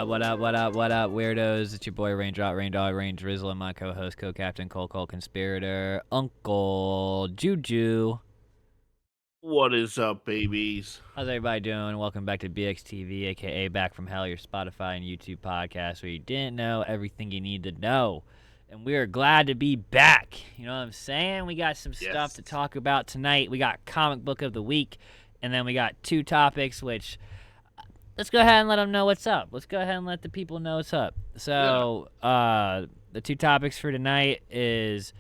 What up, weirdos? It's your boy Raindrop, Raindog, Rain Drizzle, and my co-host, co-captain, Cole, conspirator, Uncle Juju. What is up, babies? How's everybody doing? Welcome back to BXTV, aka Back from Hell, your Spotify and YouTube podcast where you didn't know everything you need to know. And we are glad to be back. You know what I'm saying? We got some stuff to talk about tonight. We got comic book of the week, and then we got two topics, which let's go ahead and let them know what's up. Let's go ahead and let the people know what's up. So, the two topics for tonight is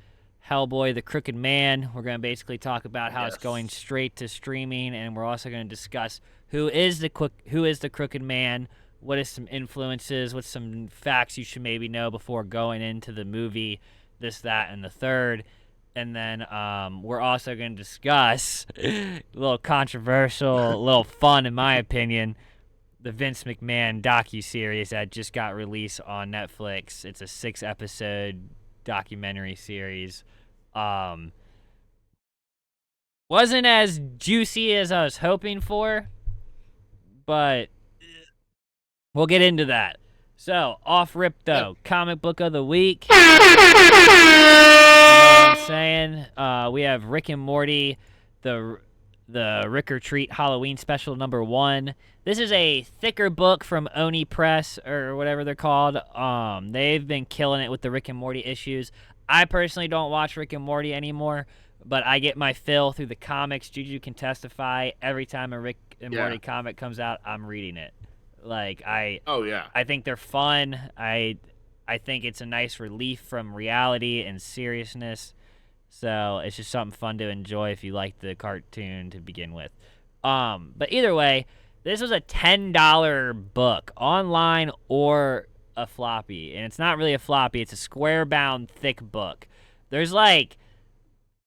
Hellboy The Crooked Man. We're going to basically talk about how it's going straight to streaming, and we're also going to discuss who is the Crooked Man, what is some influences, what's some facts you should maybe know before going into the movie, this, that, and the third. And then we're also going to discuss, a little controversial, a little fun in my opinion, the Vince Mcmahon docuseries that just got released on Netflix. It's a 6-episode documentary series. Wasn't as juicy as I was hoping for, but we'll get into that. So, off rip though, comic book of the week. You know what I'm saying? We have Rick and Morty, the Rick or Treat Halloween Special #1. This is a thicker book from Oni Press, or whatever they're called. They've been killing it with the Rick and Morty issues. I personally don't watch Rick and Morty anymore, but I get my fill through the comics. Juju can testify. Every time a Rick and Morty comic comes out, I'm reading it. I think they're fun. I think it's a nice relief from reality and seriousness. So it's just something fun to enjoy if you like the cartoon to begin with. But either way, this was a $10 book, online or a floppy. And it's not really a floppy, it's a square-bound, thick book. There's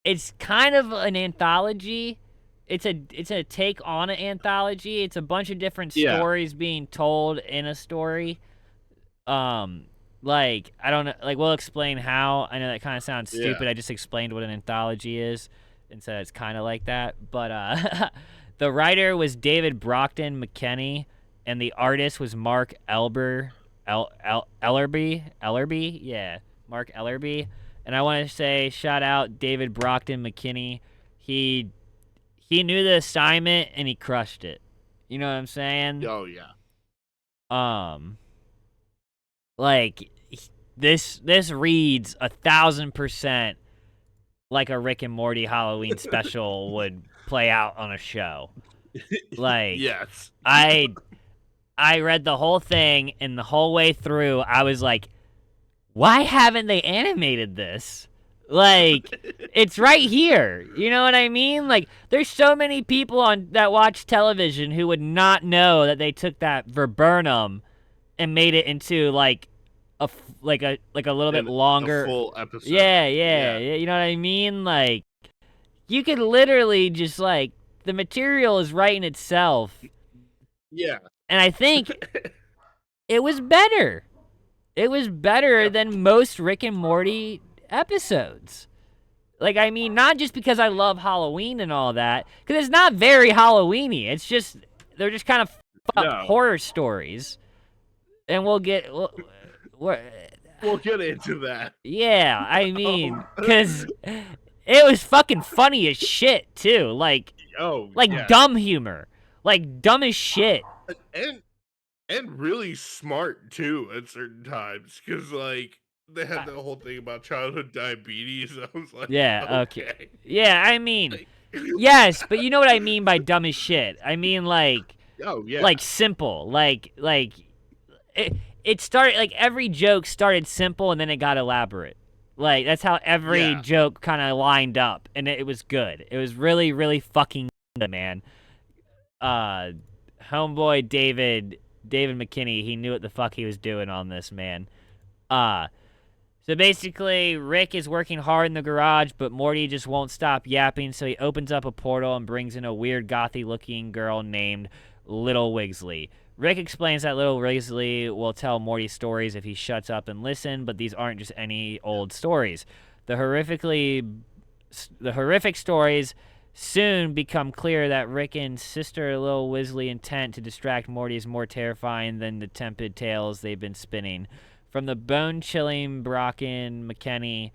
it's kind of an anthology. It's a take on an anthology. It's a bunch of different stories being told in a story. I don't know, we'll explain how. I know that kind of sounds stupid. I just explained what an anthology is and said it's kind of like that. But the writer was David Brockton McKinney, and the artist was Mark Ellerby. Yeah, Mark Ellerby. And I want to say shout out David Brockton McKinney. He knew the assignment and he crushed it. You know what I'm saying? Oh yeah. This reads 1,000% like a Rick and Morty Halloween special would play out on a show. Yes. I read the whole thing, and the whole way through, I was like, why haven't they animated this? It's right here. You know what I mean? There's so many people that watch television who would not know that they took that verburnum and made it into a little bit longer, a full episode. Yeah. You know what I mean? You could literally just the material is writing itself. Yeah. And I think it was better. It was better than most Rick and Morty episodes. Not just because I love Halloween and all that, because it's not very Halloween-y. It's just, they're just kind of horror stories. And we'll get into that. Yeah, because it was fucking funny as shit, too. Dumb humor. Dumb as shit. And really smart, too, at certain times. Because, they had the whole thing about childhood diabetes. I was like, yeah, okay. Yeah, yes, but you know what I mean by dumb as shit. Simple. It started, every joke started simple and then it got elaborate. That's how every joke kind of lined up, and it was good. It was really, really fucking good, man. Homeboy David McKinney, he knew what the fuck he was doing on this, man. So basically, Rick is working hard in the garage, but Morty just won't stop yapping, so he opens up a portal and brings in a weird gothy-looking girl named Little Wigsley. Rick explains that Little Wigsley will tell Morty stories if he shuts up and listen, but these aren't just any old stories. The horrific stories soon become clear that Rick and sister Lil Weasley intent to distract Morty is more terrifying than the tepid tales they've been spinning. From the bone-chilling Brocken McKenney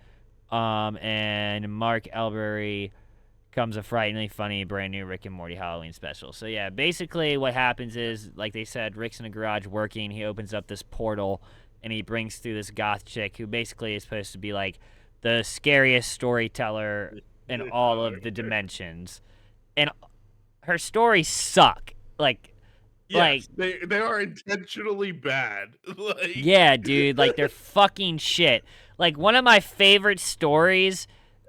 and Mark Elberry comes a frighteningly funny brand new Rick and Morty Halloween special. So yeah, basically what happens is, like they said, Rick's in a garage working. He opens up this portal and he brings through this goth chick who basically is supposed to be like the scariest storyteller in all of the dimensions. And her stories suck. Like Yes, they are intentionally bad. Like, yeah, dude, like they're fucking shit. Like one of my favorite stories,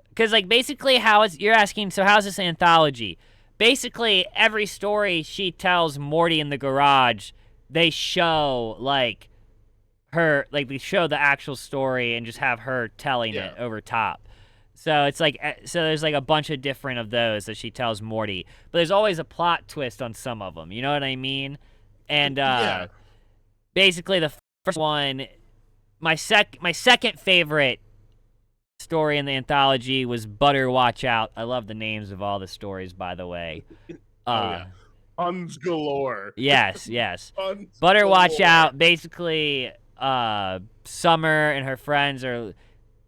because like basically you're asking, so how's this anthology? Basically every story she tells Morty in the garage, they show like her, like they show the actual story and just have her telling it yeah, over top. So it's like, so there's like a bunch of different of those that she tells Morty, but there's always a plot twist on some of them. You know what I mean? And yeah. basically the first one, my second favorite story in the anthology was Butter Watch Out. I love the names of all the stories, by the way. Oh yeah, puns galore. Yes, yes. Puns Butter Watch galore. Out. Basically, Summer and her friends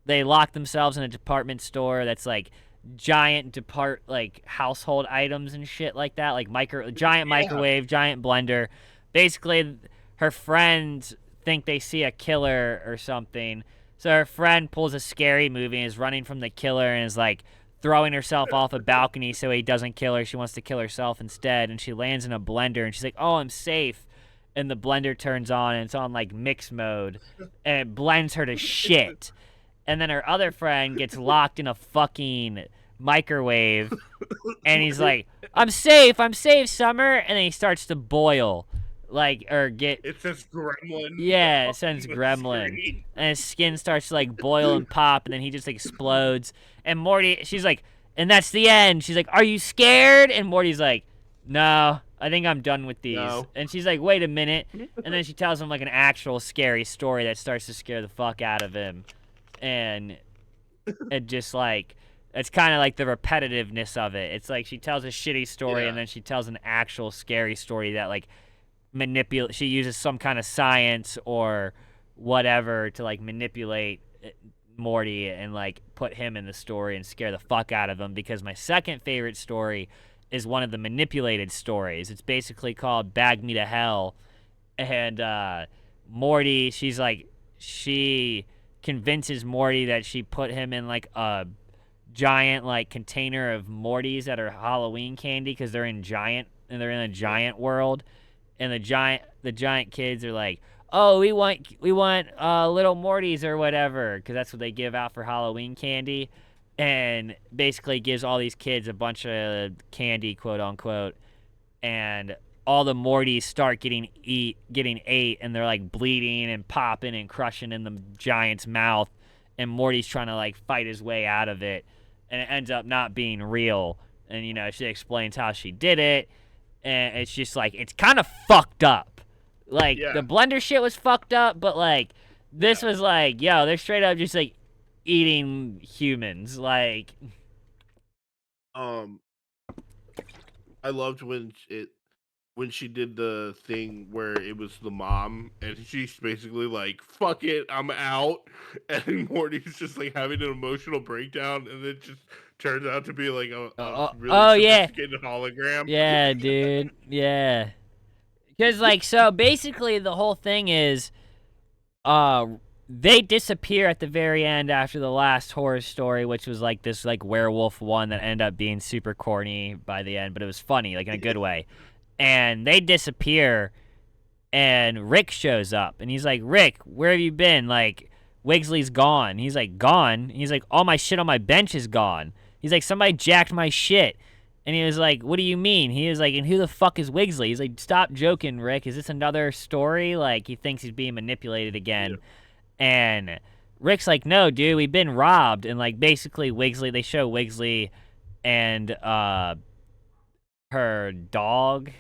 they lock themselves in a department store that's like giant like household items and shit like that, like giant Yeah, microwave, giant blender. Basically, her friends think they see a killer or something. So her friend pulls a scary movie and is running from the killer and is like throwing herself off a balcony so he doesn't kill her. She wants to kill herself instead, and she lands in a blender and she's like, "Oh, I'm safe." And the blender turns on and it's on like mix mode and it blends her to shit. And then her other friend gets locked in a fucking microwave and he's like, I'm safe, Summer." And then he starts to boil, like, or get, it says Gremlin yeah, it on sends the gremlin. screen. And his skin starts to like boil and pop, and then he just explodes. And Morty, she's like, and that's the end. She's like, "Are you scared?" And Morty's like, "No, I think I'm done with these." No. And she's like, "Wait a minute." And then she tells him like an actual scary story that starts to scare the fuck out of him. And it just like, it's kind of like the repetitiveness of it. It's like she tells a shitty story and Yeah, then she tells an actual scary story that like she uses some kind of science or whatever to like manipulate Morty and like put him in the story and scare the fuck out of him. Because my second favorite story is one of the manipulated stories. It's basically called Bag Me to Hell. And Morty, she convinces Morty that she put him in like a giant like container of Mortys that are Halloween candy because they're in a giant world. And the giant kids are like, "Oh, we want little Mortys or whatever," because that's what they give out for Halloween candy. And basically gives all these kids a bunch of candy, quote unquote. And all the Mortys start getting ate, and they're like bleeding and popping and crushing in the giant's mouth. And Morty's trying to like fight his way out of it, and it ends up not being real. And she explains how she did it, and it's just like, it's kind of fucked up. Like yeah, the blender shit was fucked up, but like this yeah. was like, yo, they're straight up just like eating humans. Like, Um, I loved when she did the thing where it was the mom and she's basically like, "Fuck it, I'm out," and Morty's just like having an emotional breakdown, and it just turns out to be like a really oh yeah, sophisticated hologram. yeah, dude, yeah. Because like, so basically the whole thing is, uh, they disappear at the very end after the last horror story, which was like this like werewolf one that ended up being super corny by the end, but it was funny, like in a good way. And they disappear, and Rick shows up, and he's like, "Rick, where have you been? Like, Wigsley's gone." He's like, "Gone?" He's like, "All my shit on my bench is gone." He's like, "Somebody jacked my shit." And he was like, "What do you mean?" He was like, "And who the fuck is Wigsley?" He's like, "Stop joking, Rick. Is this another story?" Like, he thinks he's being manipulated Yeah. again. And Rick's like, "No, dude, we've been robbed." And like, basically, they show Wigsley and her dog,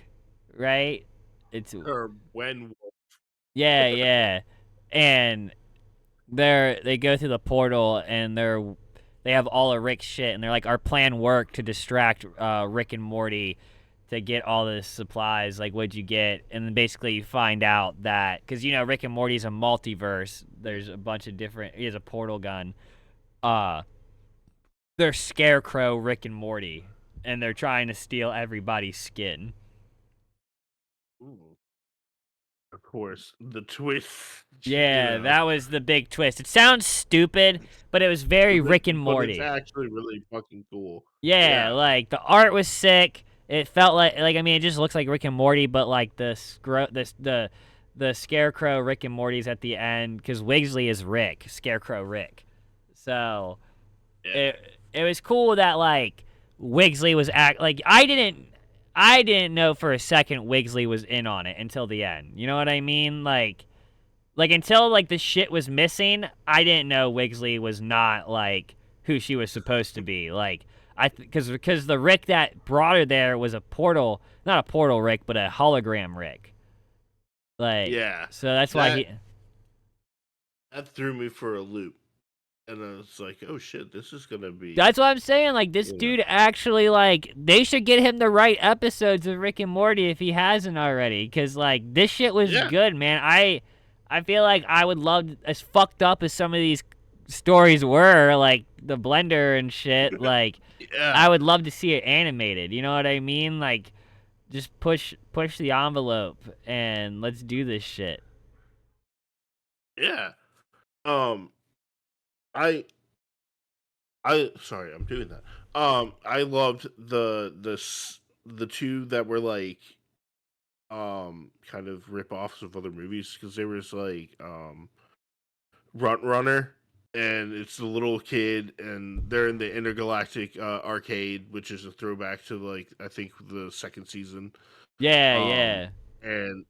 right? It's Or when Yeah, yeah. And they go through the portal and they're they have all of Rick's shit, and they're like, our plan worked to distract Rick and Morty to get all the supplies. Like, what'd you get? And then basically you find out that because Rick and Morty's a multiverse. There's a bunch of different. He has a portal gun. Uh, they're Scarecrow, Rick and Morty, and they're trying to steal everybody's skin. Ooh. Of course, the twist. Yeah, that was the big twist. It sounds stupid, but it was very Rick and But it's Morty. actually really fucking cool. Yeah, Yeah, like the art was sick. It felt like I mean, it just looks like Rick and Morty, but like the Scarecrow Rick and Morty's at the end because Wigsley is Rick, Scarecrow Rick. So yeah, it was cool that like Wigsley was like I didn't know for a second Wigsley was in on it until the end. You know what I mean? Like until like the shit was missing, I didn't know Wigsley was not like who she was supposed to be. Like because the Rick that brought her there was a portal, not a portal Rick, but a hologram Rick. Like yeah. so that's why That he. that threw me for a loop, and I was like, "Oh shit, this is gonna be." That's what I'm saying. Like this You know. dude actually like they should get him the right episodes of Rick and Morty if he hasn't already. Cause like this shit was Yeah, good, man. I feel like I would love as fucked up as some of these stories were, like the blender and shit. Like yeah, I would love to see it animated. You know what I mean? Like just push the envelope and let's do this shit. yeah. Um, I sorry, I'm doing that. I loved the two that were like kind of rip offs of other movies because there was like Runt Runner, and it's the little kid, and they're in the intergalactic arcade, which is a throwback to like I think the second season. Yeah, Um, yeah. and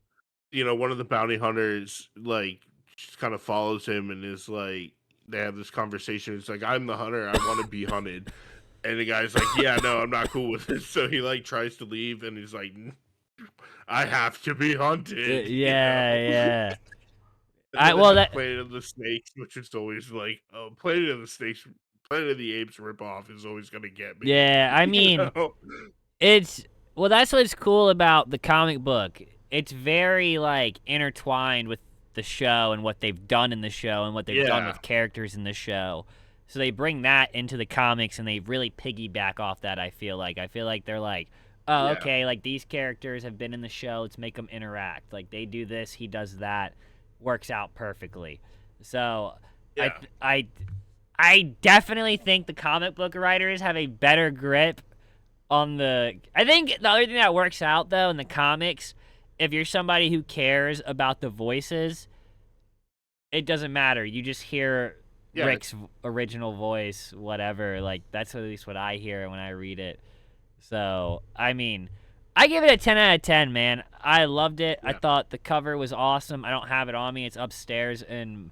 one of the bounty hunters like just kind of follows him and is like they have this conversation. It's like I'm the hunter, I want to be hunted, and the guy's like, yeah, no, I'm not cool with it. So he like tries to leave, and he's like, I have to be hunted, Yeah, yeah. And I then it well has that Planet of the Snakes, which is always like, oh, Planet of the Snakes, Planet of the Apes ripoff is always gonna get me. yeah, I mean it's well, that's what's cool about the comic book. It's very like intertwined with the show and what they've done in the show and what they've done Yeah, with characters in the show. So they bring that into the comics and they really piggyback off that. I feel like they're like, oh, yeah, okay, like these characters have been in the show. Let's make them interact. Like they do this, he does that, works out perfectly. So I yeah, th- I definitely think the comic book writers have a better grip on I think the other thing that works out though in the comics, if you're somebody who cares about the voices, it doesn't matter. You just hear yeah, Rick's original voice, whatever. Like that's at least what I hear when I read it. So I mean, I give it a 10 out of 10, man. I loved it. I yeah, thought the cover was awesome. I don't have it on me. It's upstairs, and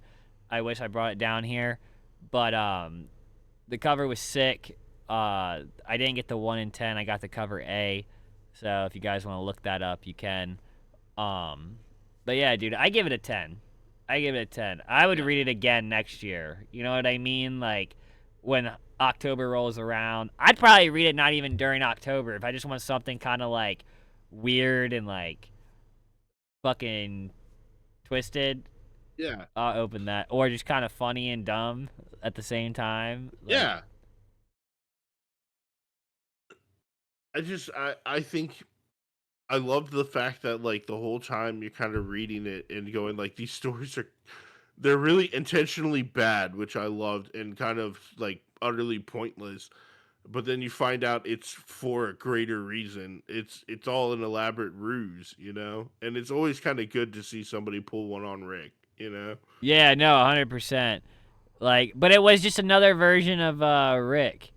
I wish I brought it down here. But the cover was sick. I didn't get the 1 in 10. I got the cover A. So if you guys want to look that up, you can. Um, but yeah, dude, I give it a 10. I give it a 10. I would yeah, read it again next year. You know what I mean? Like when October rolls around, I'd probably read it not even during October if I just want something kind of like weird and like fucking twisted. yeah, I'll open that, or just kind of funny and dumb at the same time. Like, yeah. I think I loved the fact that like the whole time you're kind of reading it and going like these stories are they're really intentionally bad, which I loved, and kind of like utterly pointless. But then you find out it's for a greater reason. It's all an elaborate ruse, and it's always kind of good to see somebody pull one on Rick. yeah, no, 100%. Like, but it was just another version of Rick.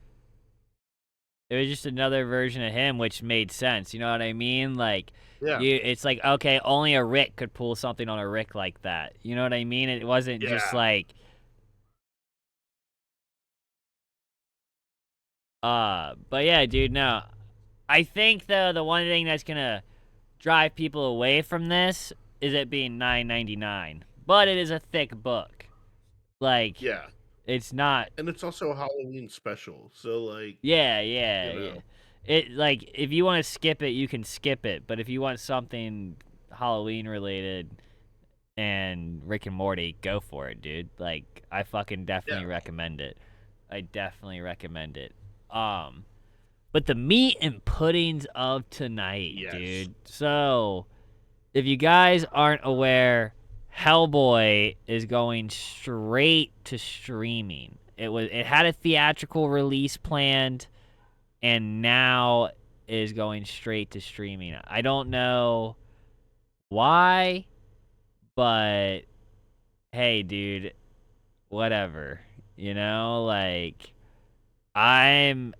It was just another version of him, which made sense. You know what I mean? Like, Yeah, it's like okay, only a Rick could pull something on a Rick like that. You know what I mean? It wasn't just yeah, like, but yeah, dude. No, I think the one thing that's gonna drive people away from this is it being 9.99, but it is a thick book. Like, yeah. It's not. And it's also a Halloween special, so like, Yeah, yeah, you yeah. know, It like if you want to skip it, you can skip it. But if you want something Halloween related and Rick and Morty, go for it, dude. Like I fucking yeah, definitely recommend it. I definitely recommend it. Um, but the meat and puddings of tonight, yes. dude. So if you guys aren't aware, Hellboy is going straight to streaming. It had a theatrical release planned and now is going straight to streaming. I don't know why, but hey, dude, whatever. You know, like I'm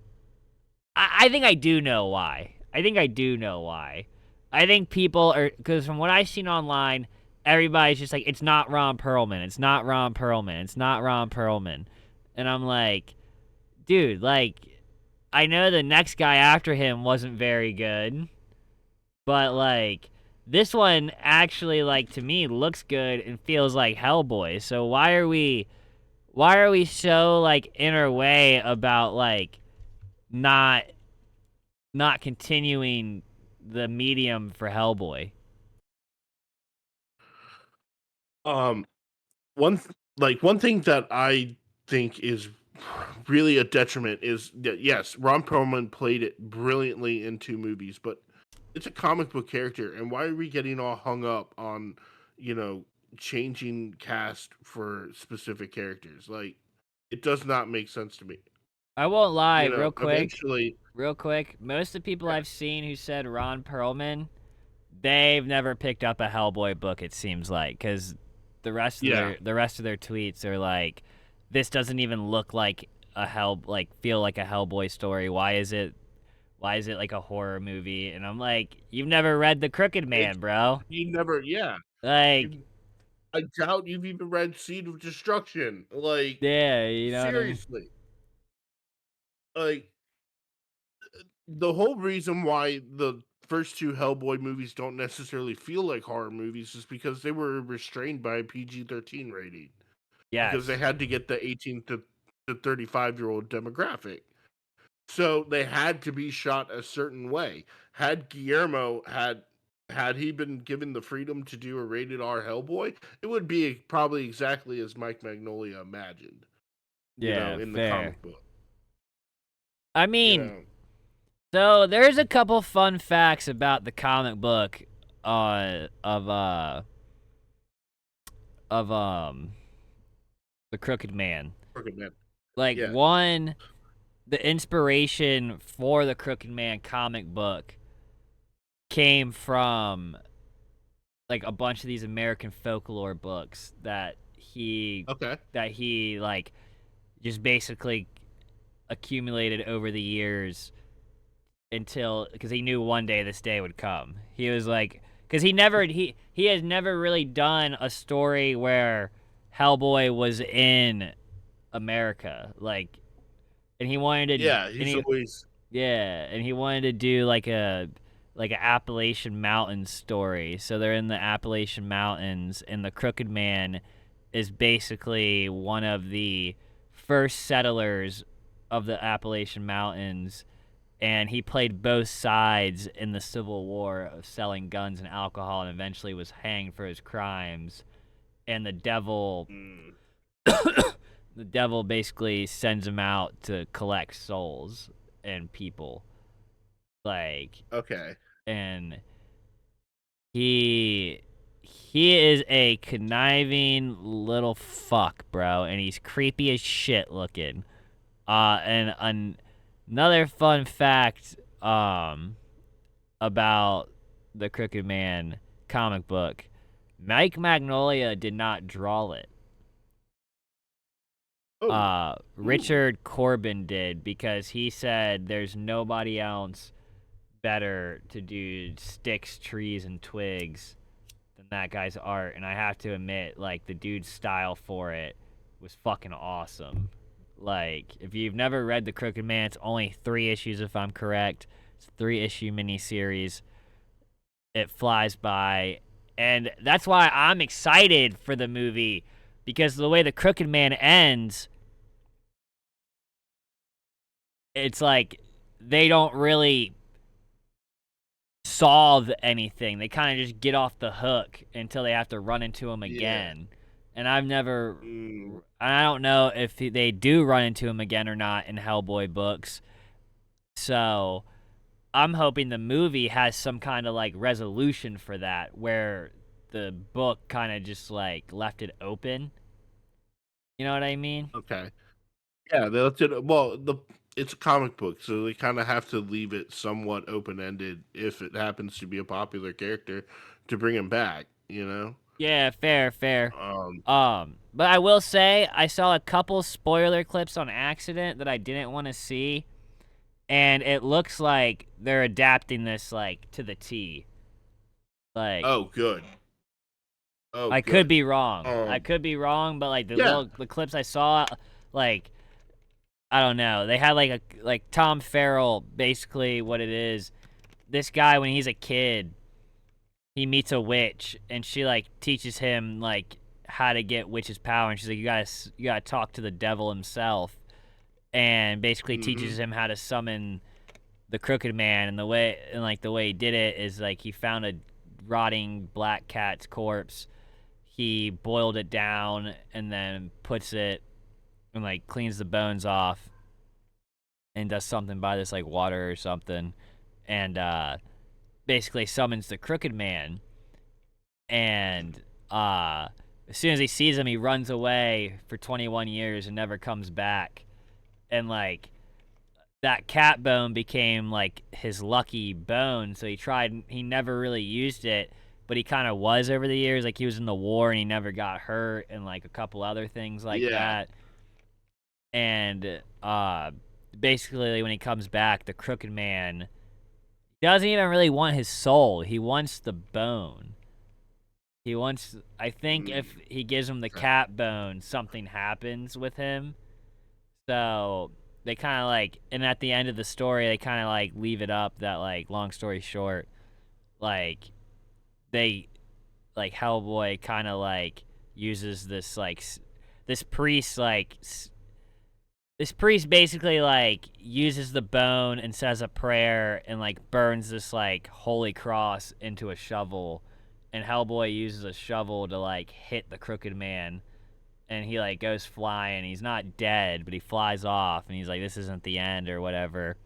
I think I do know why. I think I do know why. I think people are because from what I've seen online, everybody's just like, it's not Ron Perlman. It's not Ron Perlman. It's not Ron Perlman. And I'm like, dude, like, I know the next guy after him wasn't very good, but like, this one actually, like, to me, looks good and feels like Hellboy. So why are we so like in our way about like not not continuing the medium for Hellboy? Um, one thing that I think is really a detriment is that yes, Ron Perlman played it brilliantly in two movies, but it's a comic book character, and why are we getting all hung up on, you know, changing cast for specific characters? Like, it does not make sense to me. I won't lie, You know, eventually, real quick. Most of the people yeah, I've seen who said Ron Perlman, they've never picked up a Hellboy book. It seems like because yeah, the rest of their tweets are like, this doesn't even look like feel like a Hellboy story. Why is it like a horror movie? And I'm like, you've never read The Crooked it's Man, bro. you never, yeah. Like, You, I doubt you've even read Seed of Destruction. Like, yeah, you know what I mean? seriously, like the whole reason why the first two Hellboy movies don't necessarily feel like horror movies is because they were restrained by a PG-13 rating because they Yes. had to get the 18 to 35-year-old demographic. So they had to be shot a certain way. Had Guillermo had he been given the freedom to do a rated R Hellboy, it would be probably exactly as Mike Magnolia imagined, you know, Yeah, in the fair. comic book, I you mean, know. so there's a couple fun facts about the comic book uh of uh of The Crooked Man. Crooked Man. Like Yeah. one, the inspiration for the Crooked Man comic book came from like a bunch of these American folklore books Okay. that he like just basically accumulated over the years until because he knew one day this day would come. He was like, because he has never really done a story where Hellboy was in America, like, and he wanted to, Yeah, and he's he always yeah, and he wanted to do like a Appalachian Mountains story. So they're in the Appalachian Mountains, and the Crooked Man is basically one of the first settlers of the Appalachian Mountains, and he played both sides in the Civil War of selling guns and alcohol, and eventually was hanged for his crimes. And mm, the devil basically sends him out to collect souls and people, like, okay. and he is a conniving little fuck, bro, and he's creepy as shit looking. Another fun fact, about the Crooked Man comic book, Mike Magnolia did not draw it. Oh, ooh, Richard Corbin did because he said there's nobody else better to do sticks, trees, and twigs than that guy's art. And I have to admit, like, the dude's style for it was fucking awesome. Like, if you've never read The Crooked Man, it's only 3 issues, if I'm correct. It's a 3 issue miniseries. It flies by. And that's why I'm excited for the movie because the way The Crooked Man ends, it's like they don't really solve anything. They kind of just get off the hook until they have to run into him Yeah. again. And I've never, Mm, I don't know if they do run into him again or not in Hellboy books. So I'm hoping the movie has some kind of like resolution for that, where the book kind of just like left it open. You know what I mean? okay. Yeah, they left it. Well, it's a comic book, so they kind of have to leave it somewhat open ended if it happens to be a popular character to bring him back. You know. Yeah, fair, fair. Um. But I will say I saw a couple spoiler clips on accident that I didn't want to see, and it looks like they're adapting this like to the T. Like Oh, good. Oh, I could good. be wrong. I Um. could be wrong, but like Yeah. the clips I saw, like I don't know. They had like Tom Farrell, basically what it is. This guy when he's a kid, he meets a witch and she like teaches him like how to get witch's power, and she's like you gotta talk to the devil himself, and basically Hmm. teaches him how to summon the Crooked Man. And the way he did it is like he found a rotting black cat's corpse, he boiled it down and then puts it and like cleans the bones off and does something by this like water or something, and basically summons the Crooked Man. And uh as soon as he sees him, he runs away for 21 years and never comes back. And like that cat bone became like his lucky bone, so he never really used it, but he kind of was over the years. Like he was in the war and he never got hurt, and like a couple other things like Yeah. that. And basically when he comes back, the Crooked Man doesn't even really want his soul, he wants the bone. He wants, I think Mm, if he gives him the okay. cat bone, something happens with him. So they kind of like, and at the end of the story, they kind of like leave it up that like, long story short, like they, like Hellboy kind of like uses this like, this priest like, this priest basically like uses the bone and says a prayer and like burns this like holy cross into a shovel, and Hellboy uses a shovel to like hit the Crooked Man, and he like goes flying. He's not dead, but he flies off, and he's like, "This isn't the end" or whatever.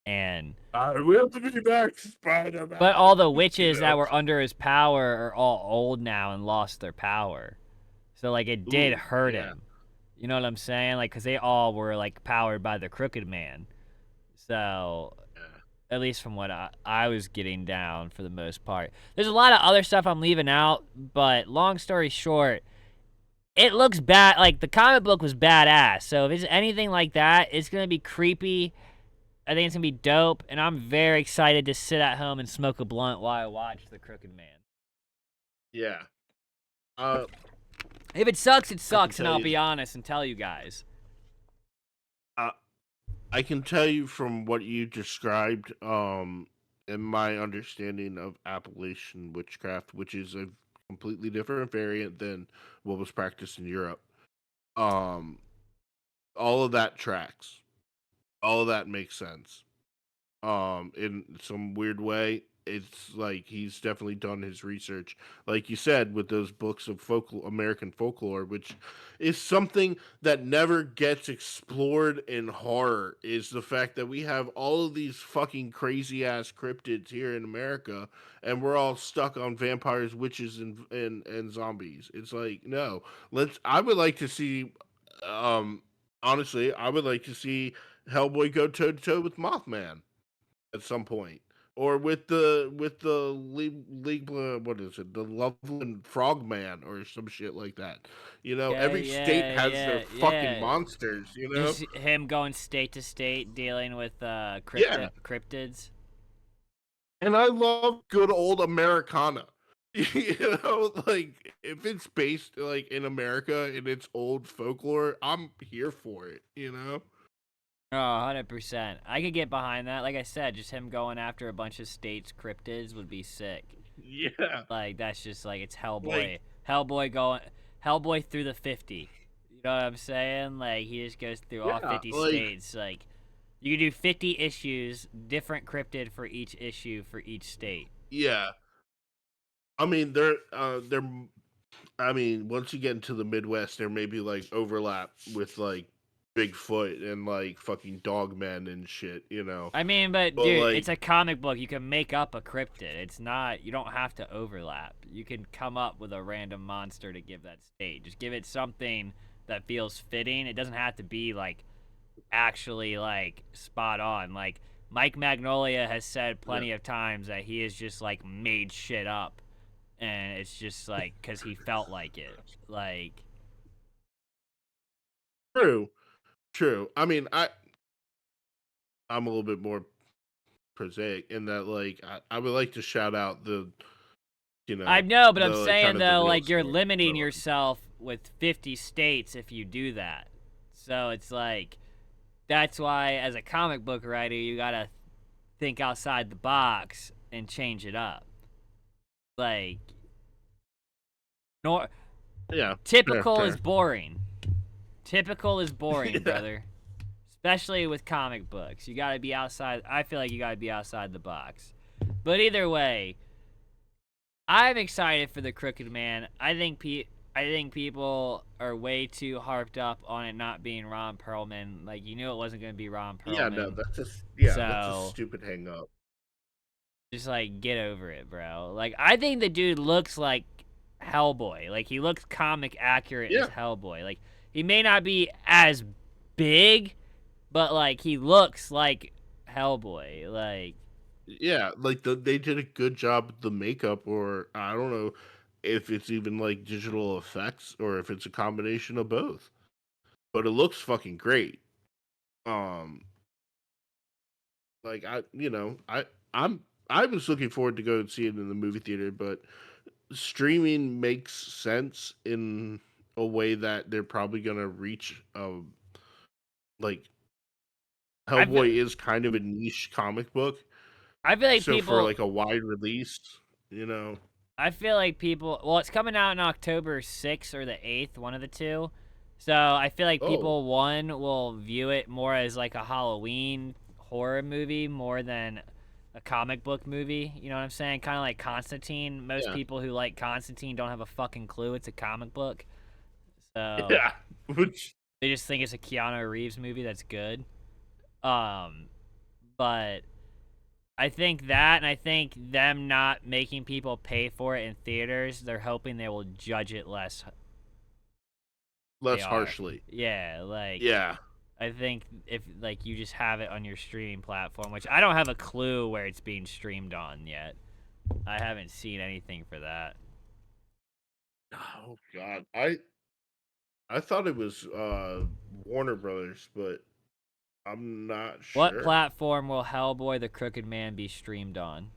And I will be back, Spider but all the Man. You witches that know. were under his power are all old now and lost their power. So like it did Ooh. hurt Yeah. him. You know what I'm saying? Like, cause they all were like powered by the Crooked Man. So Yeah. at least from what I was getting down for the most part. There's a lot of other stuff I'm leaving out, but long story short, it looks bad. Like the comic book was badass. So if it's anything like that, it's gonna be creepy. I think it's gonna be dope, and I'm very excited to sit at home and smoke a blunt while I watch The Crooked Man. Yeah. Uh, If it sucks, it I can sucks, and tell I'll you. be honest and tell you guys. Uh, I can tell you from what you described, and my understanding of Appalachian witchcraft, which is a completely different variant than what was practiced in Europe. Um, all of that tracks. All of that makes sense. In some weird way, it's like he's definitely done his research, like you said, with those books of American folklore, which is something that never gets explored in horror. Is the fact that we have all of these fucking crazy ass cryptids here in America, and we're all stuck on vampires, witches, and zombies. It's like, no, let's. I would like to see, um, honestly, I would like to see Hellboy go toe to toe with Mothman at some point, or with the league, what is it, the Loveland Frogman or some shit like that. You know, Okay, every state yeah, has their yeah, fucking yeah. monsters. You know, Just him going state to state dealing with yeah, cryptids. and I love good old Americana. You know, like if it's based like in America in its old folklore, I'm here for it. You know, Oh, 100%. I could get behind that. Like I said, just him going after a bunch of states' cryptids would be sick. yeah, Like, that's just like, it's Hellboy. like Hellboy through the 50. You know what I'm saying? Like, he just goes through all yeah, 50 like states. Like, You could do 50 issues, different cryptid for each issue for each state. Yeah, I mean they're. I mean, once you get into the Midwest, there may be like overlap with like Bigfoot and like fucking Dogmen and shit, you know. I mean, but But dude, like, it's a comic book. You can make up a cryptid. It's not. You don't have to overlap. You can come up with a random monster to give that state. Just give it something that feels fitting. It doesn't have to be like actually like spot on. Like Mike Magnolia has said yeah, plenty of times that he has just like made shit up, and it's just like because he felt like it. Like true, true. I mean, I'm a little bit more prosaic in that like I would like to shout out the I know, but I'm the like saying kind of the though, real like you're source. limiting So, yourself with 50 states if you do that. So it's like that's why as a comic book writer, you gotta think outside the box and change it up. Like, nor yeah, fair, typical is fair. boring. Typical is boring, Yeah, brother. Especially with comic books, you gotta be outside. I feel like you gotta be outside the box. But either way, I'm excited for the Crooked Man. I think people are way too harped up on it not being Ron Perlman. Like you knew it wasn't gonna be Ron yeah, no, Perlman. that's a So stupid hang up. just like get over it, bro. Like I think the dude looks like Hellboy. Like he looks comic accurate as Yeah, Hellboy. Like he may not be as big, but like he looks like Hellboy. Like yeah, like they did a good job with the makeup, or I don't know if it's even like digital effects or if it's a combination of both. But it looks fucking great. Um, like I'm I was looking forward to go and see it in the movie theater, but streaming makes sense in a way that they're probably gonna reach. Like I feel, Hellboy is kind of a niche comic book, I feel like so for people like a wide release, you know, I feel like people. Well, it's coming out on October 6th or the 8th, one of the two. So I feel like oh people one will view it more as like a Halloween horror movie more than a comic book movie. You know what I'm saying? Kind of like Constantine. Most yeah, people who like Constantine don't have a fucking clue it's a comic book. So yeah, which they just think it's a Keanu Reeves movie that's good. Um, but I think that, and I think them not making people pay for it in theaters, they're hoping they will judge it less. They less are. harshly. Yeah, like, Yeah, I think if, like, you just have it on your streaming platform, which I don't have a clue where it's being streamed on yet. I haven't seen anything for that. oh god, I thought it was Warner Brothers, but I'm not What sure. platform will Hellboy the Crooked Man be streamed on?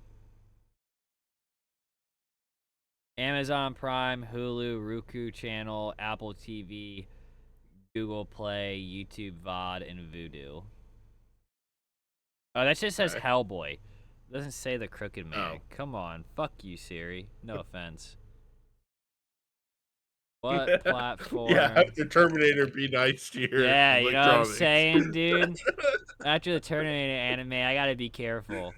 Amazon Prime, Hulu, Roku Channel, Apple TV, Google Play, YouTube VOD, and Vudu. Oh, that just says Okay. Hellboy. It doesn't say the Crooked Man. Oh. Come on. Fuck you, Siri. No offense. What Yeah, platform? have the Terminator be nice to your Yeah, you know what I'm electronics. saying, dude? After the Terminator anime, I gotta be careful.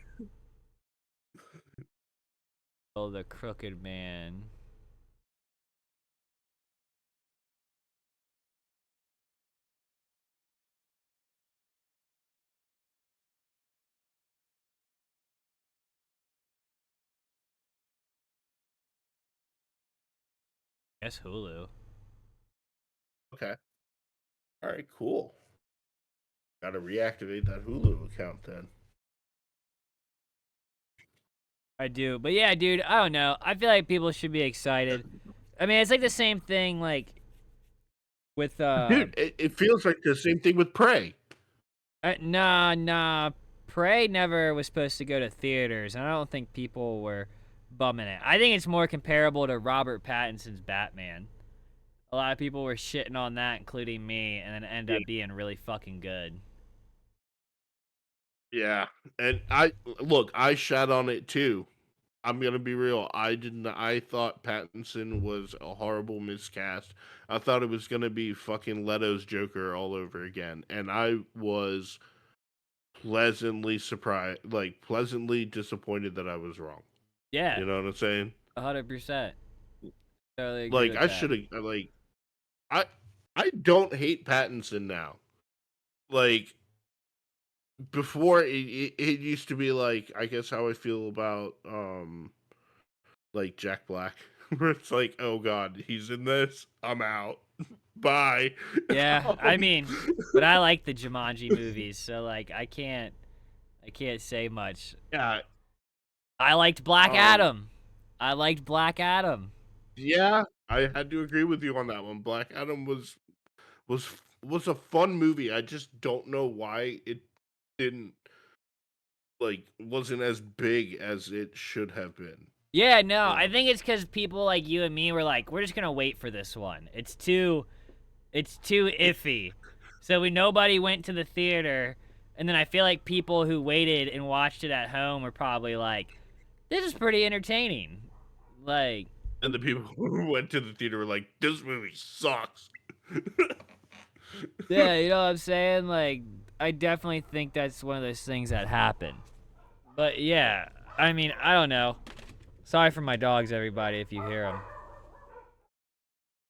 Oh, the Crooked Man. Guess Hulu. Okay. All right, cool. Got to reactivate that Hulu account then. I do. But yeah, dude, I don't know. I feel like people should be excited. I mean, it's like the same thing, like, with, Dude, it feels like the same thing with Prey. nah. Prey never was supposed to go to theaters, and I don't think people were bumming it. I think it's more comparable to Robert Pattinson's Batman. A lot of people were shitting on that, including me, and then it ended Yeah. up being really fucking good. Yeah. And I shat on it too. I'm gonna be real. I didn't. I thought Pattinson was a horrible miscast. I thought it was gonna be fucking Leto's Joker all over again, and I was pleasantly surprised, like pleasantly disappointed that I was wrong. Yeah, You know what I'm saying? 100%. Totally agree Like with I that. should have like I I don't hate Pattinson now. Like before it used to be like I guess how I feel about like Jack Black where it's like oh god he's in this I'm out bye. Yeah, I um, mean, but I like the Jumanji movies, so like I can't say much. yeah I liked Black um Adam. I liked Black Adam. yeah I had to agree with you on that one. Black Adam was was a fun movie. I just don't know why it didn't like wasn't as big as it should have been. Yeah, no, You I know, think it's because people like you and me were like, we're just gonna wait for this one. It's too iffy. So nobody went to the theater, and then I feel like people who waited and watched it at home were probably like, this is pretty entertaining. Like, and the people who went to the theater were like, "This movie sucks." yeah, you know what I'm saying? Like, I definitely think that's one of those things that happen. But yeah, I mean, I don't know. Sorry for my dogs, everybody, if you hear them.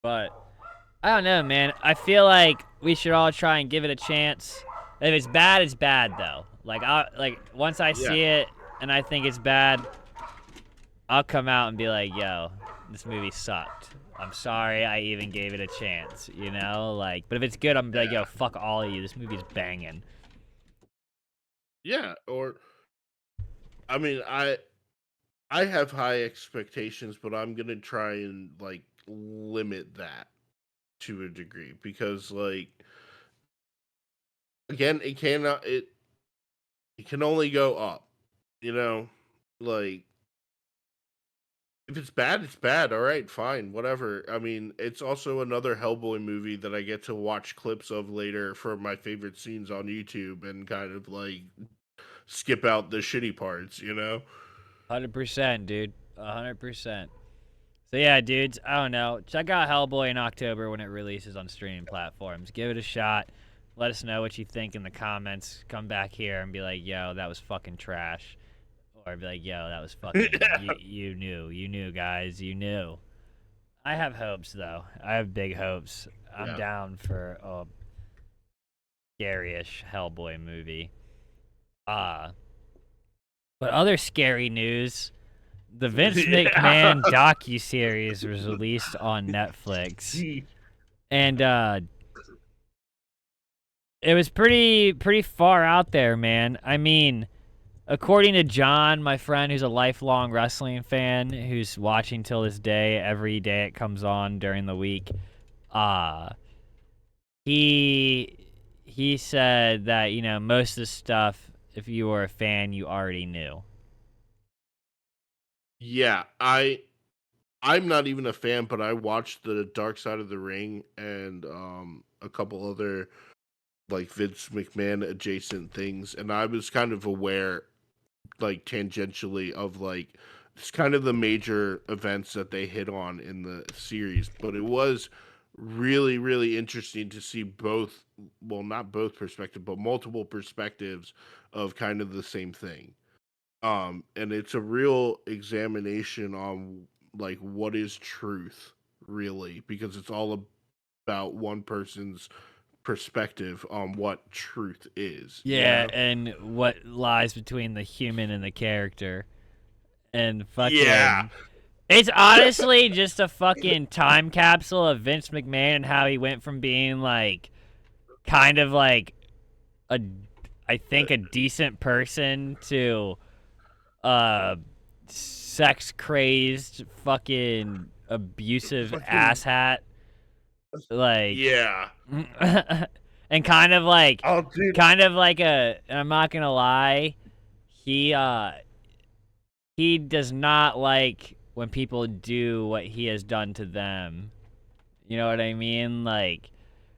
But I don't know, man. I feel like we should all try and give it a chance. If it's bad, it's bad though. Like once I Yeah, see it and I think it's bad, I'll come out and be like, "Yo, this movie sucked. I'm sorry I even gave it a chance." You know, like. But if it's good, I'm gonna be like, "Yo, yeah, fuck all of you. This movie's banging." yeah. Or I mean, I have high expectations, but I'm gonna try and like limit that to a degree because like again, it can only go up. You know, like if it's bad, it's bad. All right, fine, whatever. I mean, it's also another Hellboy movie that I get to watch clips of later for my favorite scenes on YouTube and kind of like skip out the shitty parts, you know? 100%, dude. 100%. So yeah, dudes, I don't know. Check out Hellboy in October when it releases on streaming platforms. Give it a shot. Let us know what you think in the comments. Come back here and be like, "Yo, that was fucking trash," or be like, "Yo, that was fucking. You knew, guys, you knew." I have hopes though. I have big hopes. I'm Yeah. down for a scary-ish Hellboy movie. Uh but other scary news. The Vince Yeah. McMahon docuseries was released on Netflix. And it was pretty far out there, man. I mean, according to John, my friend who's a lifelong wrestling fan who's watching till this day, every day it comes on during the week, uh he said that, most of the stuff, if you were a fan, you already knew. Yeah, I'm not even a fan, but I watched the Dark Side of the Ring and a couple other like Vince McMahon adjacent things, and I was kind of aware like tangentially of like it's kind of the major events that they hit on in the series, but it was really interesting to see both, well not both perspective but multiple perspectives of kind of the same thing. And it's a real examination on like what is truth really, because it's all about one person's perspective on what truth is, you Yeah, know? and what lies between the human and the character. And Yeah. fucking it's honestly just a fucking time capsule of Vince McMahon and how he went from being like kind of like a I think a decent person to sex crazed fucking abusive Fucking asshat, like yeah. and kind of like Oh, dude. I'm not gonna lie, he he does not like when people do what he has done to them. You know what I mean? Like,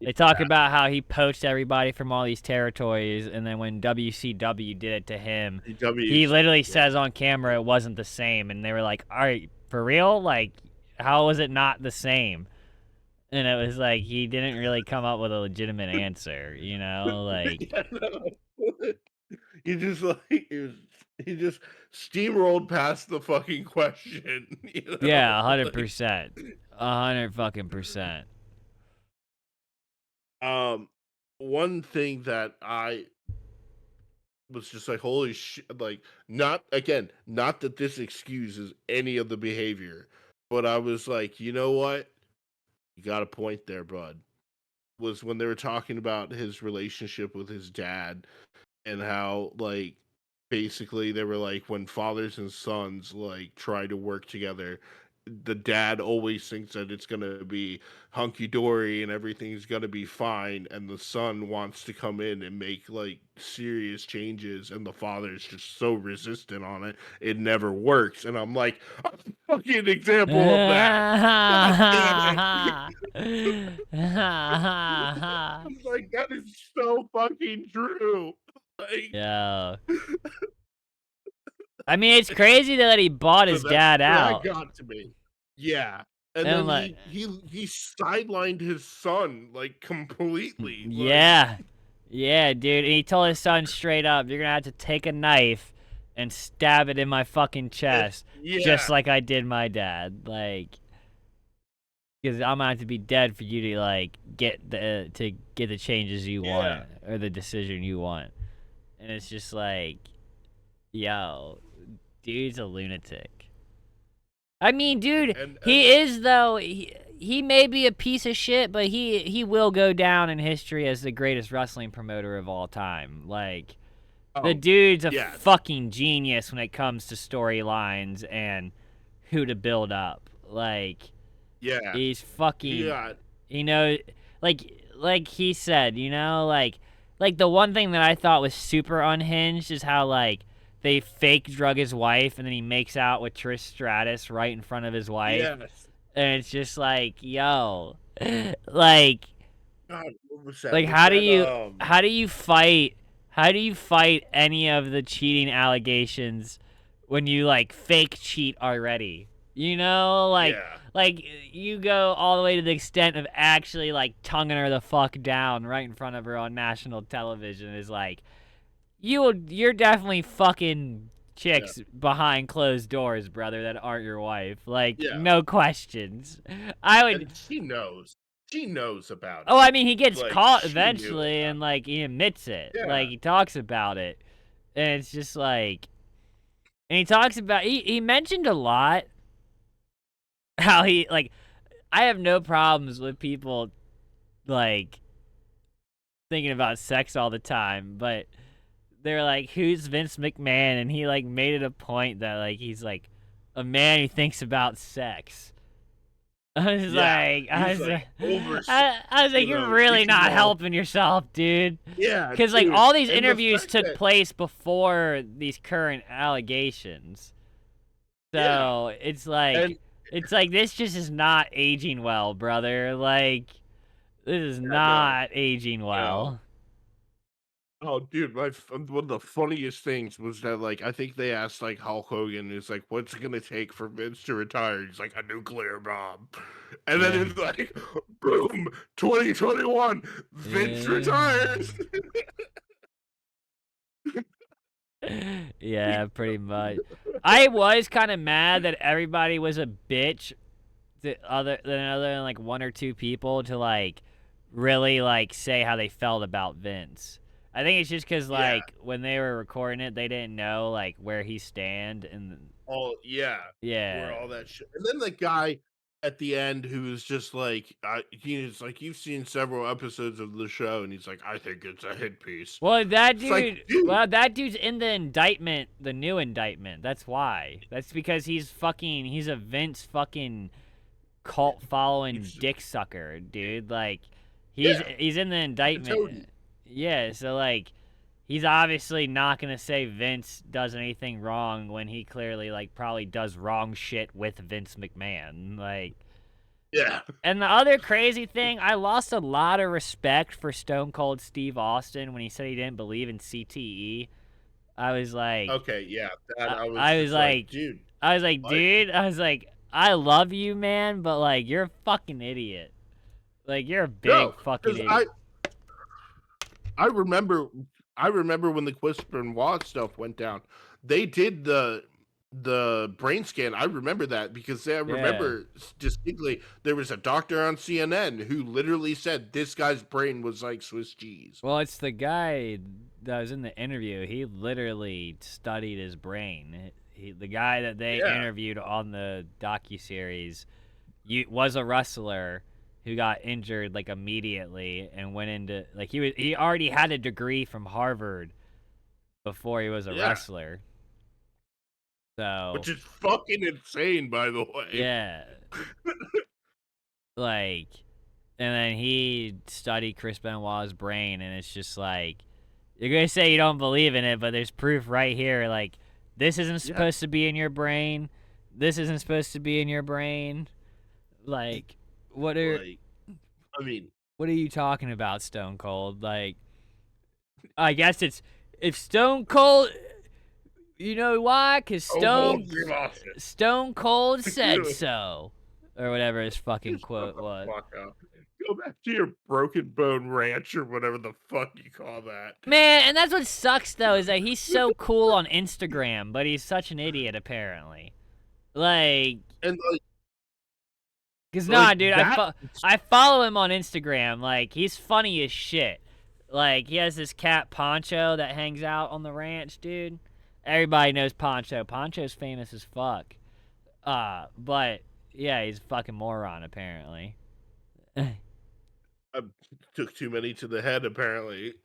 they talk about how he poached everybody from all these territories, and then when WCW did it to him, he CW's literally yeah. says on camera it wasn't the same, and they were like, "All right, for real? Like, how was it not the same?" And it was like he didn't really come up with a legitimate answer, you know? Like, Yeah, no. he just like he just steamrolled past the fucking question, you know? Yeah, Like 100%. 100% um one thing that I was just like, holy shit, like, not again, not that this excuses any of the behavior, but I was like, you know what? You got a point there, bud. Was when they were talking about his relationship with his dad and how, like, basically they were like, when fathers and sons like try to work together, the dad always thinks that it's gonna be hunky dory and everything's gonna be fine, and the son wants to come in and make like serious changes, and the father's just so resistant on it, it never works. And I'm like, a fucking example of that. God damn it. I was like, that is so fucking true. Like, Yeah. I mean, it's crazy that he bought so his dad that out. got to me. Yeah. And And then like, he sidelined his son like completely. Like yeah. Yeah, dude. And he told his son straight up, you're gonna have to take a knife and stab it in my fucking chest. Just yeah. like I did my dad. Like, because I'm gonna have to be dead for you to like get the changes you Yeah. want or the decision you want. And it's just like, yo, dude's a lunatic. I mean, dude, And he is though. He may be a piece of shit, but he will go down in history as the greatest wrestling promoter of all time. Like, the oh dude's a yes. fucking genius when it comes to storylines and who to build up. Like, Yeah. he's He fucking, got you know, like he said, like the one thing that I thought was super unhinged is how like they fake drug his wife and then he makes out with Trish Stratus right in front of his wife, yes. and it's just like, yo, like God, what was that? like Was that how do you fight any of the cheating allegations when you like fake cheat already? You know, yeah. like you go all the way to the extent of actually like tonguing her the fuck down right in front of her on national television is like you're definitely fucking Yeah. chicks behind closed doors, brother, that aren't your wife. Like, Yeah. no questions. I would. And she knows. She knows about Oh, it. I mean, he gets Like caught she knew eventually, about and like he admits it. it. Like Yeah. he talks about it, and it's just like, and he talks about he mentioned a lot how he like. I have no problems with people like thinking about sex all the time, but they're like, "Who's Vince McMahon?" And he like made it a point that like he's like a man who thinks about sex. Yeah. I He's was like like, over I was like, you you're know, really thinking not all helping yourself, dude. yeah, Because like dude. all these And the interviews fact took that place before these current allegations, yeah. so And it's like this just is not aging well, brother. Like this is yeah, no. not aging No. well. Oh, dude, one of the funniest things was that, like, I think they asked, like, Hulk Hogan, is like, "What's it gonna take for Vince to retire?" He's like, "A nuclear bomb." And then Yeah. it's like, boom, 2021, Vince retires. Yeah, pretty much. I was kind of mad that everybody was a bitch other than like one or two people to like really like say how they felt about Vince. I think it's just because Yeah. like when they were recording it, they didn't know like where he stand and Oh, yeah. Where yeah. all that shit and then the guy at the end who was just like, he's like, "You've seen several episodes of the show," and he's like, "I think it's a hit piece." It's like, dude, That dude's in the indictment, the new indictment. That's why. That's because he's a Vince fucking cult following he's dick sucker, dude. Like yeah, he's in the he's a indictment. toady. Yeah, so like he's obviously not gonna say Vince does anything wrong when he clearly like probably does wrong shit with Vince McMahon. Like, Yeah. and the other crazy thing, I lost a lot of respect for Stone Cold Steve Austin when he said he didn't believe in CTE. I was like, Okay, yeah, that I was I was just like, like, "Dude, what?" dude, I was like, I love you, man, but like, you're a fucking idiot. Like, you're a No, big fucking because idiot. I remember I remember when the Chris Benoit stuff went down, they did the brain scan. I remember that because I Yeah. remember distinctly there was a doctor on CNN who literally said this guy's brain was like Swiss cheese. Well, it's the guy that was in the interview. He literally studied his brain. The guy that they Yeah, interviewed on the docuseries was a wrestler who got injured like immediately and went into like he already had a degree from Harvard before he was a yeah, wrestler. So which is fucking insane, by the way. yeah, like, and then he studied Chris Benoit's brain, and it's just like you're gonna say you don't believe in it, but there's proof right here. Like, this isn't Yeah, supposed to be in your brain. This isn't supposed to be in your brain. Like, what are like I mean, what are you talking about, Stone Cold? Like, I guess it's if Stone Cold. You know why? Cause oh, hold Steve Austin. Stone Cold said so, or whatever his fucking Shut quote the was. fuck up. Go back to your Broken Bone Ranch or whatever the fuck you call that. Man, and that's what sucks though is that he's so cool on Instagram, but he's such an idiot apparently. Like, And cause nah, dude, that. I follow him on Instagram. Like, he's funny as shit. Like, he has this cat Poncho that hangs out on the ranch, dude. Everybody knows Poncho. Poncho's famous as fuck. But yeah, he's a fucking moron apparently. I took too many to the head apparently.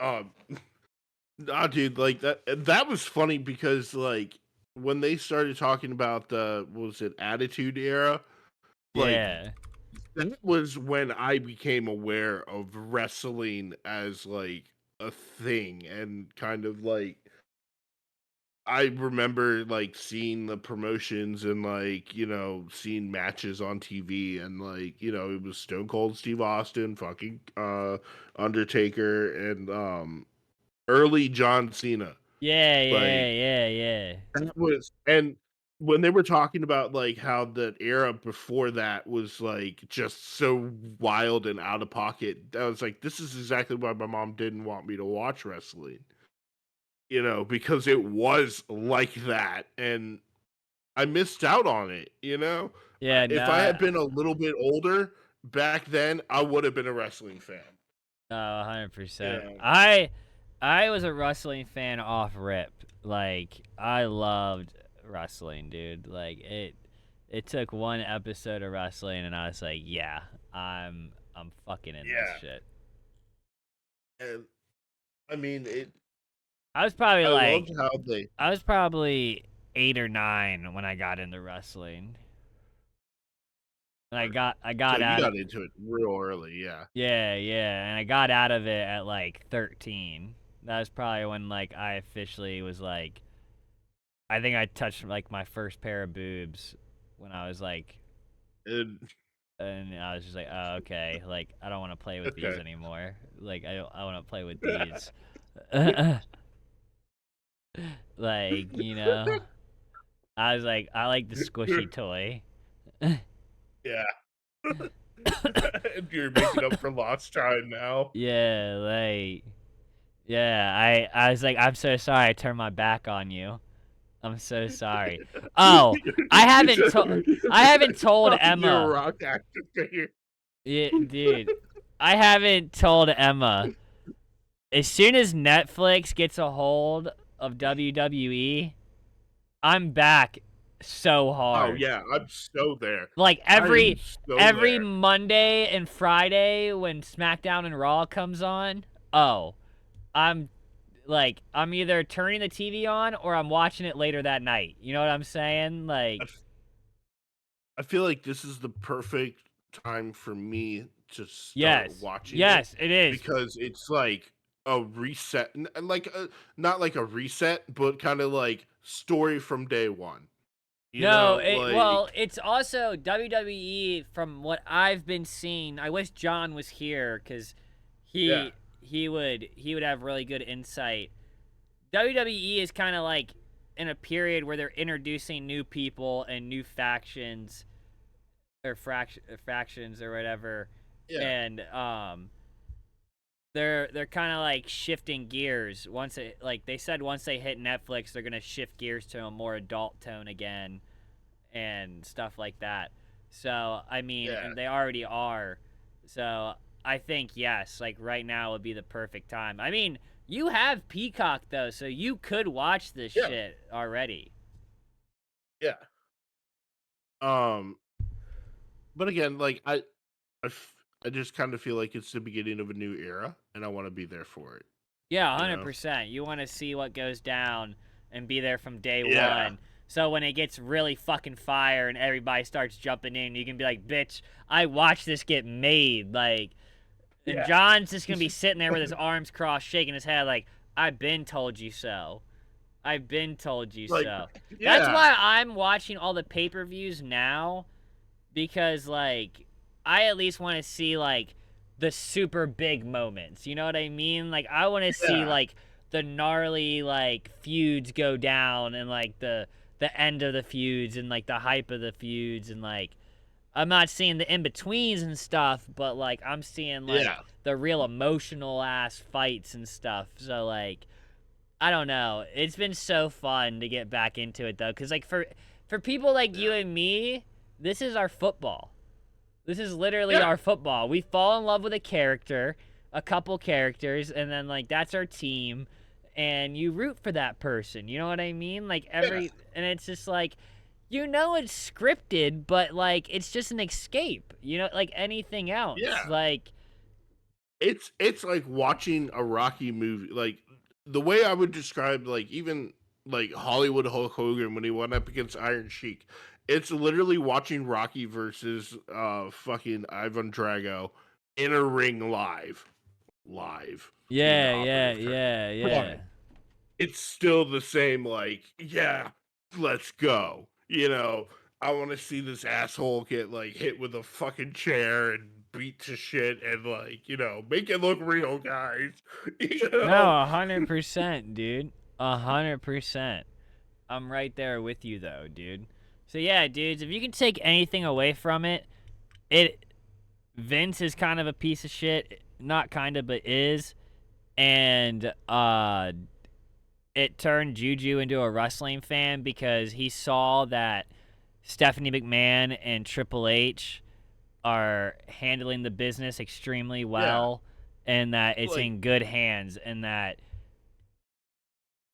Nah, dude, like that was funny because like when they started talking about the what was it Attitude Era, like Yeah. that was when I became aware of wrestling as like a thing and kind of like I remember like seeing the promotions and like, seeing matches on TV and like, it was Stone Cold Steve Austin, fucking Undertaker and early John Cena. Yeah, Like yeah, yeah, yeah. that was and when they were talking about like how the era before that was like just so wild and out of pocket, I was like, this is exactly why my mom didn't want me to watch wrestling. Because it was like that and I missed out on it. Yeah, If I no, had been a little bit older back then, I would have been a wrestling fan. no, You 100%. know, I was a wrestling fan off rip. Like, I loved wrestling, dude. Like, it took one episode of wrestling and I was like, yeah, I'm fucking in this yeah. shit. And I mean, I was probably I loved like how they. I was probably 8 or 9 when I got into wrestling. And I So got you out of got into it real early, yeah. yeah, yeah, and I got out of it at like 13. That was probably when like I officially was like I think I touched like my first pair of boobs when I was like And and I was just like, "Oh, okay. Like I don't want to play with these okay. anymore. Like I want to play with these." Like, I was like, "I like the squishy toy." Yeah. You're making up for lost time now. Yeah, like yeah, I was like, "I'm so sorry I turned my back on you. I'm so sorry." Oh, I haven't told You're a Emma. rock action figure. Yeah, dude. I haven't told Emma. As soon as Netflix gets a hold of WWE, I'm back so Oh hard. yeah, I'm so there. Like I am so every there. Monday and Friday when SmackDown and Raw comes on, oh, I'm I'm either turning the TV on or I'm watching it later that night. You know what I'm saying? I Like, f- I feel like this is the perfect time for me to start yes, watching it yes, it is. because it's like a reset, and like not like a reset, but kind of like story from day one. No, Like it's also WWE from what I've been seeing. I wish John was here because yeah, he would have really good insight. WWE is kind of like in a period where they're introducing new people and new factions or fractions or whatever, yeah, and they're kind of like shifting gears once it like they said once they hit Netflix they're gonna shift gears to a more adult tone again and stuff like that. So I mean, Yeah, and they already are. So I think yes, like right now would be the perfect time. I mean, you have Peacock though, so you could watch this yeah, shit already. yeah. Um, but again, like I just kind of feel like it's the beginning of a new era, and I want to be there for it. Yeah, You know? 100%. You want to see what goes down and be there from day Yeah, one. So when it gets really fucking fire and everybody starts jumping in, you can be like, "Bitch, I watched this get made." Like, and yeah. John's just gonna be sitting there with his arms crossed, shaking his head, like, "I've been told you so. I've been told you Like, so." That's yeah, why I'm watching all the pay-per-views now because like I at least want to see like the super big moments. You know what I mean? Like I want to see yeah, like the gnarly like feuds go down and like the end of the feuds and like the hype of the feuds and like I'm not seeing the in-betweens and stuff, but like I'm seeing like yeah, the real emotional ass fights and stuff. So like I don't know. It's been so fun to get back into it though cuz like for people like you yeah, and me, this is our football. This is literally yeah, our football. We fall in love with a character, a couple characters, and then like that's our team, and you root for that person. You know what I mean? Like yeah, and it's just like, you know, it's scripted, but like it's just an escape. You know, like anything else. yeah. Like, It's like watching a Rocky movie. Like the way I would describe, like even like Hollywood Hulk Hogan when he went up against Iron Sheik. It's literally watching Rocky versus fucking Ivan Drago in a ring live being the yeah, yeah, operative term. yeah, But yeah. it's still the same, like, yeah, let's go. I want to see this asshole get like hit with a fucking chair and beat to shit and like, make it look real, guys. you know? No, 100%, dude. 100%. I'm right there with you though, dude. So yeah, dudes, if you can take anything away from it, it Vince is kind of a piece of shit. Not kind of, but is. And it turned Juju into a wrestling fan because he saw that Stephanie McMahon and Triple H are handling the business extremely Yeah. well and that it's Like, in good hands and that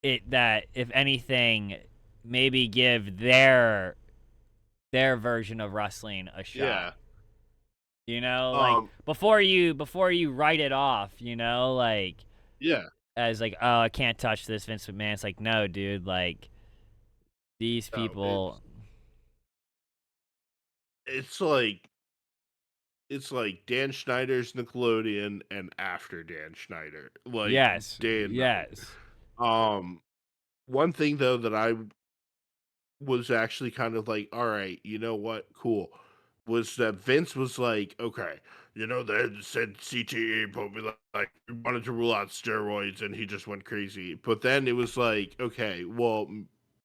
if anything maybe give their version of wrestling a shot. yeah. You know, like Um, before you write it off, you know, like yeah. as like, oh, I can't touch this Vince McMahon. It's like, no, dude, like these No, people. it's like it's like Dan Schneider's Nickelodeon and after Dan Schneider. Like Yes, day and night. yes, One thing though that I was actually kind of like, all right, you know what? Cool. Was that Vince was like, okay, they said CTE, but we wanted to rule out steroids, and he just went crazy. But then it was like, okay, well,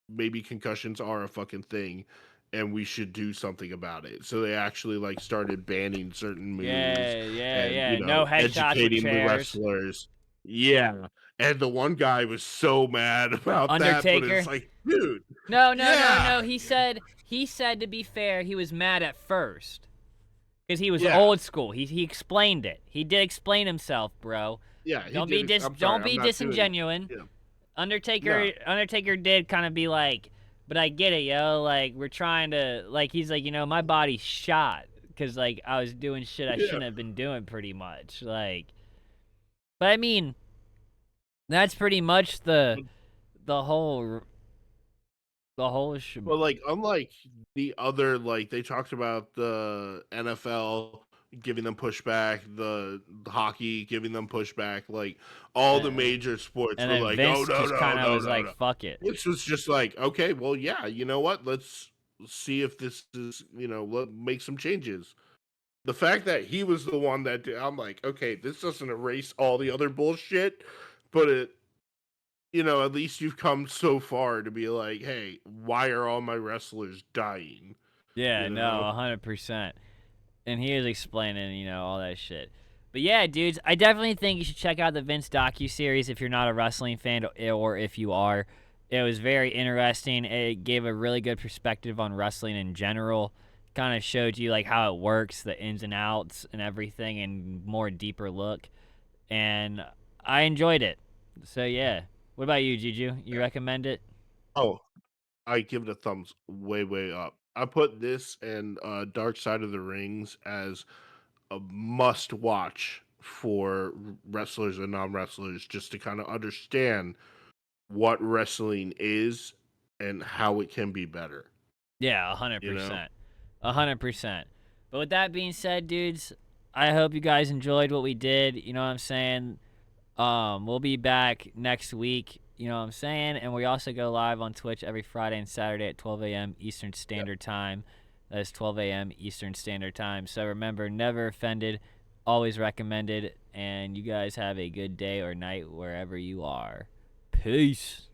maybe concussions are a fucking thing, and we should do something about it. So they actually like started banning certain moves yeah, yeah, and yeah. No headshots with educating the chairs. wrestlers. Yeah. And the one guy was so mad about that, but it's Undertaker. like, dude, No, no, no, yeah, no. He said to be fair, he was mad at first because he was yeah, old school. He explained it. He did explain himself, bro. yeah. He Don't be did. I'm sorry, don't I'm be not doing. disingenuine. Yeah, no, Undertaker did kind of be like, but I get it, yo. Like we're trying to like he's like, my body's shot because like I was doing shit I yeah. shouldn't have been doing pretty much. Like, but I mean, that's pretty much the whole the whole But like, unlike the other, like they talked about the NFL giving them pushback, the hockey giving them pushback, like all the and major sports were then like, oh Vince no just no kind of no was no like, no. fuck it. This was just like, okay, well, yeah, you know what? Let's see if this is, make some changes. The fact that he was the one that did, I'm like, okay, this doesn't erase all the other bullshit, but at least you've come so far to be like, hey, why are all my wrestlers dying? Yeah, You no, know? 100%. And he was explaining, all that shit. But yeah, dudes, I definitely think you should check out the Vince docuseries if you're not a wrestling fan or if you are. It was very interesting. It gave a really good perspective on wrestling in general. Kind of showed you like how it works, the ins and outs and everything, and more deeper look. And I enjoyed it. So yeah. What about you, Juju? You recommend it? Oh, I give it a thumbs way up. I put this and Dark Side of the Rings as a must watch for wrestlers and non wrestlers, just to kind of understand what wrestling is and how it can be better. Yeah, a hundred You know? percent, 100%. But with that being said, dudes, I hope you guys enjoyed what we did. You know what I'm saying? We'll be back next week. You know what I'm saying? And we also go live on Twitch every Friday and Saturday at 12 a.m. Eastern Yep. Standard Time. That is 12 a.m. Eastern Standard Time. So remember, never offended, always recommended. And you guys have a good day or night wherever you are. Peace.